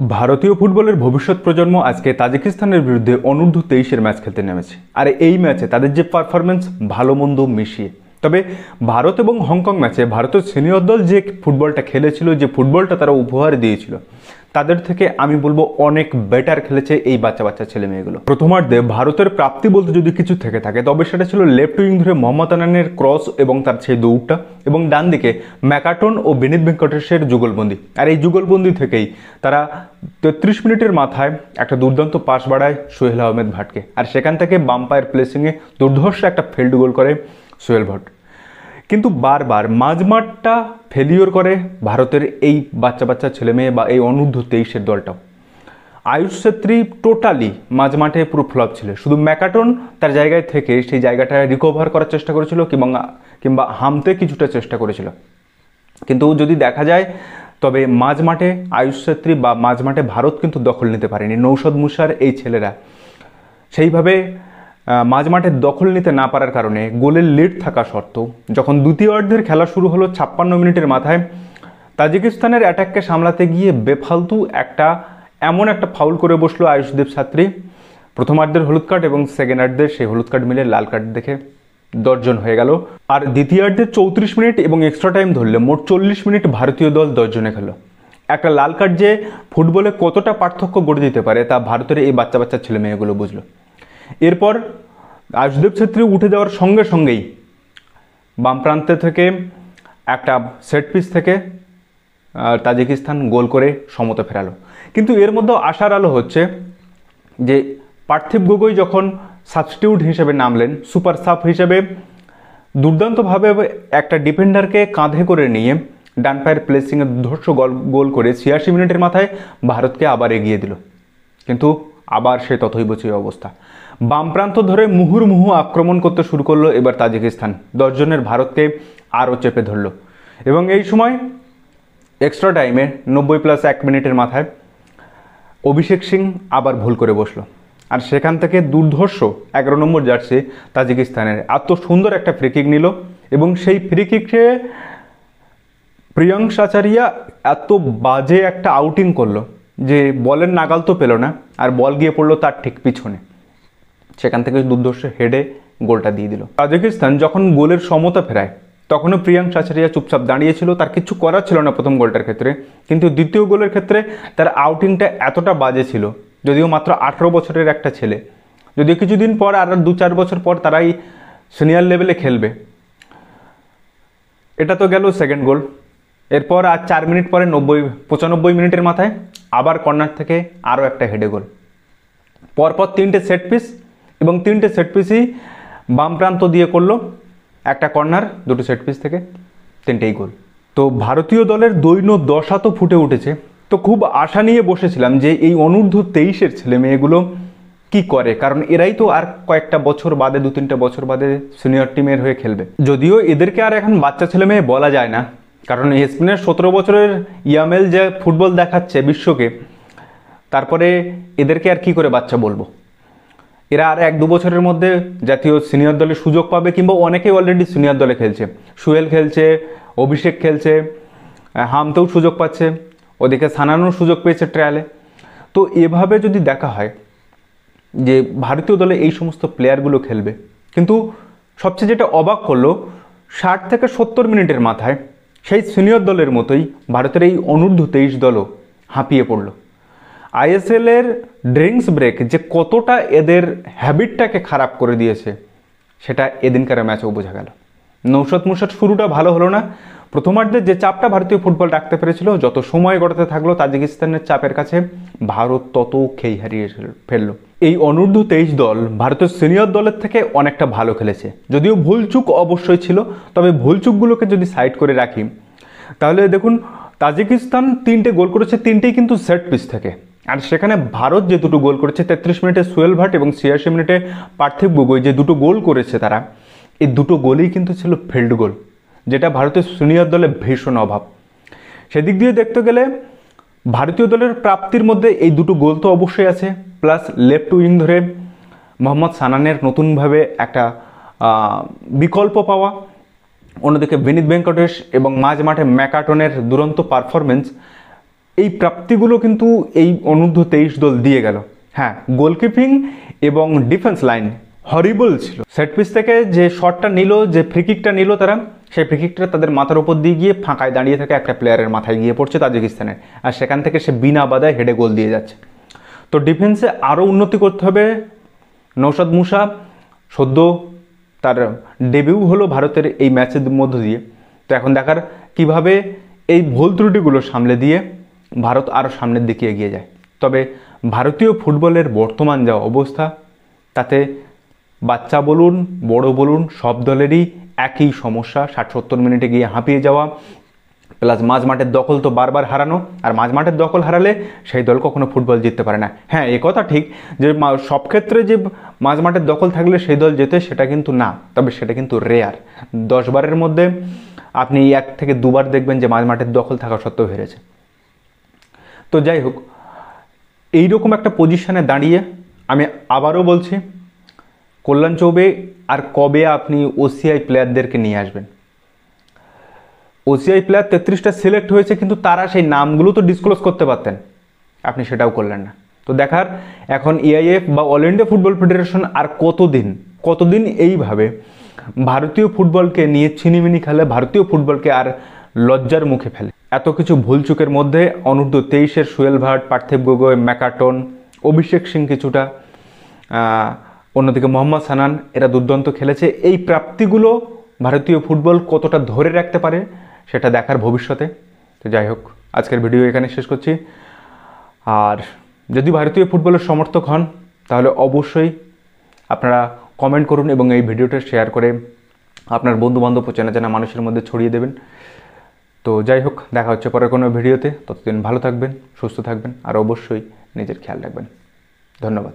ভারতীয় ফুটবলের ভবিষ্যৎ প্রজন্ম আজকে তাজিকিস্তানের বিরুদ্ধে অনূর্ধ্ব 23-এর ম্যাচ খেলতে নেমেছে। আর এই ম্যাচে তাদের যে পারফরমেন্স ভালো মন্দ মিশিয়ে, তবে ভারত এবং হংকং ম্যাচে ভারতের সিনিয়র দল যে ফুটবলটা খেলেছিল, যে ফুটবলটা তারা উপহার দিয়েছিল, তাদের থেকে আমি বলবো অনেক বেটার খেলেছে এই বাচ্চা বাচ্চা ছেলে মেয়েগুলো। প্রথমার্ধে ভারতের প্রাপ্তি বলতে যদি কিছু থেকে থাকে তবে সেটা ছিল লেফট উইং ধরে মোহাম্মদ আনানের ক্রস এবং তার সেই দৌড়টা, এবং ডান দিকে ম্যাকাটন ও বিনীত ভেঙ্কটেশের যুগলবন্দি। আর এই যুগলবন্দি থেকেই তারা 33 মিনিটের মাথায় একটা দুর্দান্ত পাস বাড়ায় সোহেল আহমেদ ভাটকে, আর সেখান থেকে বাম্পায়ার প্লেসিংয়ে দুর্ধর্ষ একটা ফিল্ড গোল করে সোহেল ভাট। কিন্তু বারবার মাঝমাঠটা ফেলিওর করে ভারতের এই বাচ্চা বাচ্চা ছেলে মেয়ে বা এই অনূর্ধ্ব 23-এর দলটাও। আয়ুষ ছেত্রী টোটালি মাঝমাঠে পুরো ফ্লপ ছিল, শুধু ম্যাকাটন তার জায়গায় থেকে সেই জায়গাটা রিকভার করার চেষ্টা করেছিল কিংবা হামতে কিছুটা চেষ্টা করেছিল। কিন্তু যদি দেখা যায় তবে মাঝমাঠে আয়ুষ ছেত্রী বা মাঝমাঠে ভারত কিন্তু দখল নিতে পারেনি। নৌশদ মুসার এই ছেলেরা সেইভাবে মাঝমাঠে দখল নিতে না পারার কারণে গোলের লিড থাকা সত্ত্বেও যখন দ্বিতীয়ার্ধের খেলা শুরু হলো 56 মিনিটের মাথায় তাজিকিস্তানের অ্যাটাককে সামলাতে গিয়ে বেফালতু এমন একটা ফাউল করে বসলো আয়ুষদীপ ছাত্রী। প্রথমার্ধের হলুদ কার্ড এবং সেকেন্ডার্ধের সেই হলুদ কার্ড মিলে লাল কার্ড দেখে 10 জন হয়ে গেল। আর দ্বিতীয়ার্ধের 34 মিনিট এবং এক্সট্রা টাইম ধরলে মোট 40 মিনিট ভারতীয় দল 10 জনে খেলো। একটা লাল কার্ড যে ফুটবলে কতটা পার্থক্য গড়ে দিতে পারে তা ভারতের এই বাচ্চা বাচ্চা ছেলে মেয়েগুলো বুঝলো। এরপর আয়ুষদীপ ছেত্রী উঠে যাওয়ার সঙ্গে সঙ্গেই বাম প্রান্তে থেকে একটা সেট পিস থেকে তাজিকিস্তান গোল করে সমতা ফেরালো। কিন্তু এর মধ্যেও আশার আলো হচ্ছে যে পার্থিব গগৈ যখন সাবস্টিটিউট হিসেবে নামলেন, সুপার সাব হিসেবে দুর্দান্তভাবে একটা ডিফেন্ডারকে কাঁধে করে নিয়ে ডান পায়ের প্লেসিংয়ে দুর্ধর্ষ গোল করে 86 মিনিটের মাথায় ভারতকে আবার এগিয়ে দিল। কিন্তু আবার সে তথৈবচী অবস্থা। বাম প্রান্ত ধরে মুহুর্মুহু আক্রমণ করতে শুরু করলো এবার তাজিকিস্তান, 10 জনের ভারতকে আরও চেপে ধরলো। এবং এই সময় এক্সট্রা টাইমে 90+1 মিনিটের মাথায় অভিষেক সিং আবার ভুল করে বসলো। আর সেখান থেকে দুর্ধর্ষ 11 নম্বর জার্সি তাজিকিস্তানের এত সুন্দর একটা ফ্রি কিক নিল, এবং সেই ফ্রি কিকে প্রিয়াংশ আচারিয়া এত বাজে একটা আউটিং করলো যে বলের নাগাল তো পেল না, আর বল গিয়ে পড়লো তার ঠিক পিছনে। সেখান থেকে দুর্ধর্ষ হেডে গোলটা দিয়ে দিল। তাজিকিস্তান যখন গোলের সমতা ফেরায় তখনও প্রিয়াংশ আচারিয়া চুপচাপ দাঁড়িয়েছিল, তার কিছু করার ছিল না প্রথম গোলটার ক্ষেত্রে। কিন্তু দ্বিতীয় গোলের ক্ষেত্রে তার আউটিংটা এতটা বাজে ছিল, যদিও মাত্র 18 বছরের একটা ছেলে, যদিও কিছুদিন পর আর 2-4 বছর পর তারাই সিনিয়র লেভেলে খেলবে। এটা তো গেল সেকেন্ড গোল। এরপর আর 4 মিনিট পরে 95 মিনিটের মাথায় আবার কর্নার থেকে আরও একটা হেডে গোল। পরপর 3টে সেট পিস, এবং 3টে সেট পিসই বাম প্রান্ত দিয়ে করলো, একটা কর্নার, 2টো সেট পিস থেকে 3টেই গোল। তো ভারতীয় দলের দৈন্য দশা তো ফুটে উঠেছে। তো খুব আশা নিয়ে বসেছিলাম যে এই অনূর্ধ্ব 23-এর ছেলে মেয়েগুলো কি করে, কারণ এরাই তো আর কয়েকটা বছর বাদে 2-3টা বছর বাদে সিনিয়র টিমের হয়ে খেলবে। যদিও এদেরকে আর এখন বাচ্চা ছেলে মেয়ে বলা যায় না, কারণ স্পেনের 17 বছরের ইয়ামেল যে ফুটবল দেখাচ্ছে বিশ্বকে, তারপরে এদেরকে আর কি করে বাচ্চা বলবো। এরা আর 1-2 বছরের মধ্যে জাতীয় সিনিয়র দলে সুযোগ পাবে, কিংবা অনেকেই অলরেডি সিনিয়র দলে খেলছে। সোহেল খেলছে, অভিষেক খেলছে, হামতেও সুযোগ পাচ্ছে, ওদিকে সানানোর সুযোগ পেয়েছে ট্রায়ালে। তো এভাবে যদি দেখা হয় যে ভারতীয় দলে এই সমস্ত প্লেয়ারগুলো খেলবে, কিন্তু সবচেয়ে যেটা অবাক করলো 60 থেকে 70 মিনিটের মাথায় সেই সিনিয়র দলের মতোই ভারতের এই অনূর্ধ্ব 23 দলও হাঁপিয়ে পড়লো। আইএসএলের ড্রিঙ্কস ব্রেক যে কতটা এদের হ্যাবিটটাকে খারাপ করে দিয়েছে সেটা এদিনকার ম্যাচেও বোঝা গেল। নৌশদ মুসার শুরুটা ভালো হলো না। প্রথমার্ধে যে চাপটা ভারতীয় ফুটবল রাখতে পেরেছিল, যত সময় গড়াতে থাকলো তাজিকিস্তানের চাপের কাছে ভারত তত খেই হারিয়ে ফেলল। এই অনূর্ধ্ব 23 দল ভারতের সিনিয়র দলের থেকে অনেকটা ভালো খেলেছে, যদিও ভুলচুক অবশ্যই ছিল। তবে ভুলচুকগুলোকে যদি সাইড করে রাখি তাহলে দেখুন তাজিকিস্তান 3টে গোল করেছে, 3টেই কিন্তু সেট পিস থেকে। আর সেখানে ভারত যে 2টো গোল করেছে, 33 মিনিটে সোহেল ভাট এবং 86 মিনিটে পার্থিব গগৈ যে 2টো গোল করেছে তারা, এই 2টো গোলই কিন্তু ছিল ফিল্ড গোল, যেটা ভারতের সিনিয়র দলে ভীষণ অভাব। সেদিক দিয়ে দেখতে গেলে ভারতীয় দলের প্রাপ্তির মধ্যে এই 2টো গোল তো অবশ্যই আছে, প্লাস লেফট উইং ধরে মোহাম্মদ সানানের নতুনভাবে একটা বিকল্প পাওয়া, অন্যদিকে বিনীত ভেঙ্কটেশ এবং মাঝ মাঠে ম্যাকাটনের দুরন্ত পারফরমেন্স এই প্রাপ্তিগুলো কিন্তু এই অনূর্ধ্ব-23 দল দিয়ে গেল। হ্যাঁ, গোলকিপিং এবং ডিফেন্স লাইন হরিবল ছিল। সেট পিস থেকে যে শটটা নিল, যে ফ্রিকিকটা নিল তারা, সেই ফ্রিকিকটা তাদের মাথার উপর দিয়ে গিয়ে ফাঁকায় দাঁড়িয়ে থাকে একটা প্লেয়ারের মাথায় গিয়ে পড়ছে তাজিকিস্তানের, আর সেখান থেকে সে বিনা বাধায় হেডে গোল দিয়ে যাচ্ছে। তো ডিফেন্সে আরও উন্নতি করতে হবে। নৌশাদ মুসা সদ্য তার ডেবিউ হলো ভারতের এই ম্যাচের মধ্য দিয়ে। তো এখন দেখার কিভাবে এই ভুল ত্রুটিগুলো সামলে দিয়ে ভারত আরও সামনের দিকে এগিয়ে যায়। তবে ভারতীয় ফুটবলের বর্তমান যা অবস্থা, তাতে বাচ্চা বলুন বড় বলুন সব দলেরই একই সমস্যা, 60-70 মিনিটে গিয়ে হাঁপিয়ে যাওয়া, প্লাস মাঝ মাঠের দখল তো বারবার হারানো। আর মাঝ মাঠের দখল হারালে সেই দল কখনো ফুটবল জিততে পারে না। হ্যাঁ, এ কথা ঠিক যে সব ক্ষেত্রে যে মাঝ মাঠের দখল থাকলে সেই দল জেতে সেটা কিন্তু না, তবে সেটা কিন্তু রেয়ার। 10 বারের মধ্যে আপনি 1 থেকে 2 বার দেখবেন যে মাঝ মাঠের দখল থাকা সত্ত্বেও হেরেছে। তো যাই হোক, এইরকম একটা পজিশনে দাঁড়িয়ে আমি আবারও বলছি, কল্যাণ চৌবে আর কবে আপনি ওসিআই প্লেয়ারদেরকে নিয়ে আসবেন? ওসিআই প্লেয়ার 33টা সিলেক্ট হয়েছে, কিন্তু তারা সেই নামগুলো তো ডিসক্লোজ করতে পারতেন, আপনি সেটাও করলেন না। তো দেখার এখন এআইএফ বা অল ইন্ডিয়া ফুটবল ফেডারেশন আর কতদিন এইভাবে ভারতীয় ফুটবলকে নিয়ে ছিনিমিনি খেলে, ভারতীয় ফুটবলকে আর লজ্জার মুখে ফেলে। এত কিছু ভুলচুকের মধ্যে অনূর্ধ্ব-23-এর সুয়েল ভাট, পার্থিব গগৈ, ম্যাকাটন, অভিষেক সিং কিছুটা, অন্যদিকে মোহাম্মদ সানান, এরা দুর্দান্ত খেলেছে। এই প্রাপ্তিগুলো ভারতীয় ফুটবল কতটা ধরে রাখতে পারে সেটা দেখার ভবিষ্যতে। তো যাই হোক, আজকের ভিডিও এখানে শেষ করছি। আর যদি ভারতীয় ফুটবলের সমর্থক হন তাহলে অবশ্যই আপনারা কমেন্ট করুন এবং এই ভিডিওটা শেয়ার করে আপনার বন্ধুবান্ধব ও চেনা জানা মানুষের মধ্যে ছড়িয়ে দেবেন। তো যাই হোক, দেখা হচ্ছে পরের কোনো ভিডিওতে। ততদিন ভালো থাকবেন, সুস্থ থাকবেন, আর অবশ্যই নিজের খেয়াল রাখবেন। ধন্যবাদ।